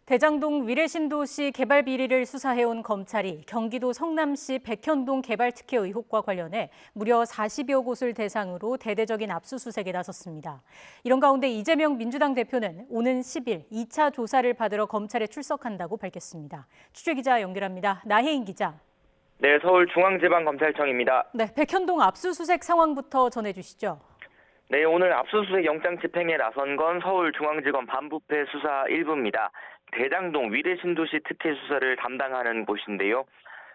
대장동 위례신도시 개발 비리를 수사해온 검찰이 경기도 성남시 백현동 개발 특혜 의혹과 관련해 무려 40여 곳을 대상으로 대대적인 압수수색에 나섰습니다. 이런 가운데 이재명 민주당 대표는 오는 10일 2차 조사를 받으러 검찰에 출석한다고 밝혔습니다. 취재기자 연결합니다. 나혜인 기자. 네, 서울중앙지방검찰청입니다. 네, 백현동 압수수색 상황부터 전해주시죠. 네, 오늘 압수수색 영장 집행에 나선 건 서울중앙지검 반부패 수사 1부입니다. 대장동 위례신도시 특혜 수사를 담당하는 곳인데요.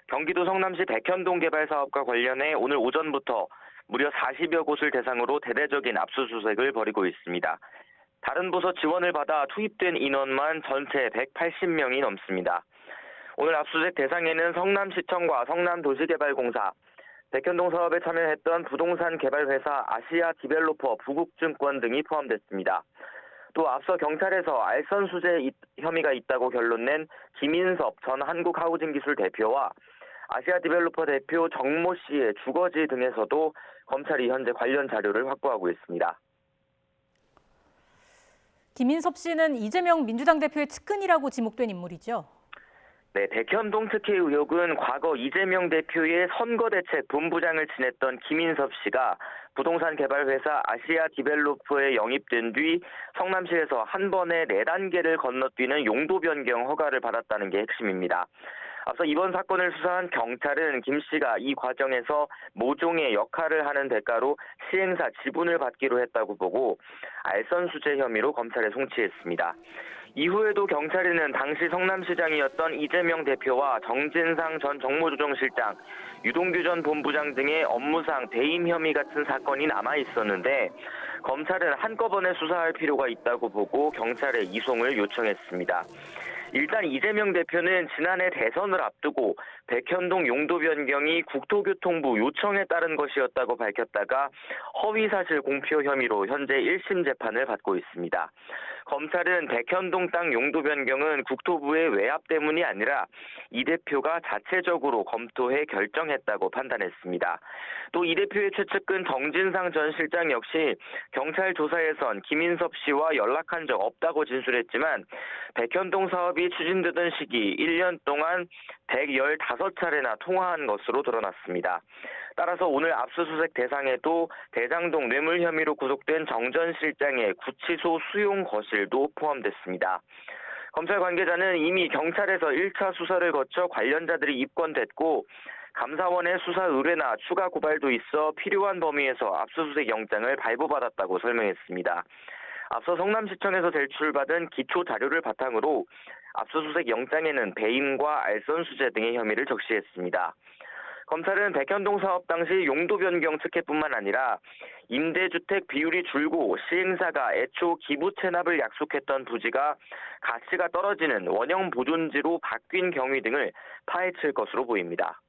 경기도 성남시 백현동 개발 사업과 관련해 오늘 오전부터 무려 40여 곳을 대상으로 대대적인 압수수색을 벌이고 있습니다. 다른 부서 지원을 받아 투입된 인원만 전체 180명이 넘습니다. 오늘 압수수색 대상에는 성남시청과 성남도시개발공사, 백현동 사업에 참여했던 부동산 개발회사 아시아 디벨로퍼 부국증권 등이 포함됐습니다. 또 앞서 경찰에서 알선 수재 혐의가 있다고 결론낸 김인섭 전 한국하우징기술 대표와 아시아 디벨로퍼 대표 정모 씨의 주거지 등에서도 검찰이 현재 관련 자료를 확보하고 있습니다. 김인섭 씨는 이재명 민주당 대표의 측근이라고 지목된 인물이죠. 네, 백현동 특혜 의혹은 과거 이재명 대표의 선거대책 본부장을 지냈던 김인섭 씨가 부동산 개발회사 아시아 디벨로퍼에 영입된 뒤 성남시에서 한 번에 4단계를 건너뛰는 용도 변경 허가를 받았다는 게 핵심입니다. 앞서 이번 사건을 수사한 경찰은 김 씨가 이 과정에서 모종의 역할을 하는 대가로 시행사 지분을 받기로 했다고 보고 알선 수재 혐의로 검찰에 송치했습니다. 이후에도 경찰에는 당시 성남시장이었던 이재명 대표와 정진상 전 정무조정실장, 유동규 전 본부장 등의 업무상 배임 혐의 같은 사건이 남아 있었는데 검찰은 한꺼번에 수사할 필요가 있다고 보고 경찰에 이송을 요청했습니다. 일단 이재명 대표는 지난해 대선을 앞두고 백현동 용도 변경이 국토교통부 요청에 따른 것이었다고 밝혔다가 허위사실 공표 혐의로 현재 1심 재판을 받고 있습니다. 검찰은 백현동 땅 용도 변경은 국토부의 외압 때문이 아니라 이 대표가 자체적으로 검토해 결정했다고 판단했습니다. 또 이 대표의 최측근 정진상 전 실장 역시 경찰 조사에선 김인섭 씨와 연락한 적 없다고 진술했지만 백현동 사업이 추진되던 시기 1년 동안 115차례나 통화한 것으로 드러났습니다. 따라서 오늘 압수수색 대상에도 대장동 뇌물 혐의로 구속된 정 전 실장의 구치소 수용 거실도 포함됐습니다. 검찰 관계자는 이미 경찰에서 1차 수사를 거쳐 관련자들이 입건됐고 감사원의 수사 의뢰나 추가 고발도 있어 필요한 범위에서 압수수색 영장을 발부받았다고 설명했습니다. 앞서 성남시청에서 제출받은 기초 자료를 바탕으로 압수수색 영장에는 배임과 알선 수재 등의 혐의를 적시했습니다. 검찰은 백현동 사업 당시 용도 변경 특혜뿐만 아니라 임대주택 비율이 줄고 시행사가 애초 기부 체납을 약속했던 부지가 가치가 떨어지는 원형 보존지로 바뀐 경위 등을 파헤칠 것으로 보입니다.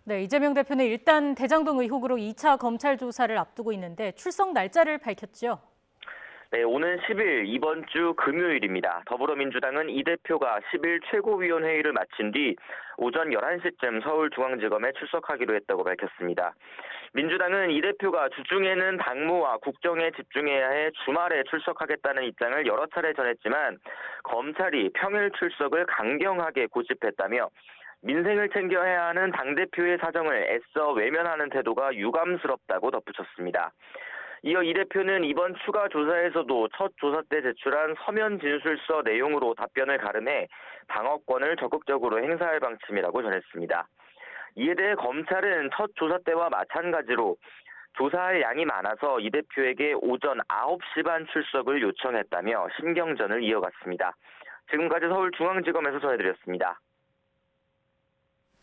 네, 이재명 대표는 일단 대장동 의혹으로 2차 검찰 조사를 앞두고 있는데 출석 날짜를 밝혔죠. 네, 오는 10일 이번 주 금요일입니다. 더불어민주당은 이 대표가 10일 최고위원회의를 마친 뒤 오전 11시쯤 서울중앙지검에 출석하기로 했다고 밝혔습니다. 민주당은 이 대표가 주중에는 당무와 국정에 집중해야 해 주말에 출석하겠다는 입장을 여러 차례 전했지만 검찰이 평일 출석을 강경하게 고집했다며 민생을 챙겨야 하는 당대표의 사정을 애써 외면하는 태도가 유감스럽다고 덧붙였습니다. 이어 이 대표는 이번 추가 조사에서도 첫 조사 때 제출한 서면 진술서 내용으로 답변을 가름해 방어권을 적극적으로 행사할 방침이라고 전했습니다. 이에 대해 검찰은 첫 조사 때와 마찬가지로 조사할 양이 많아서 이 대표에게 오전 9시 반 출석을 요청했다며 신경전을 이어갔습니다. 지금까지 서울중앙지검에서 전해드렸습니다.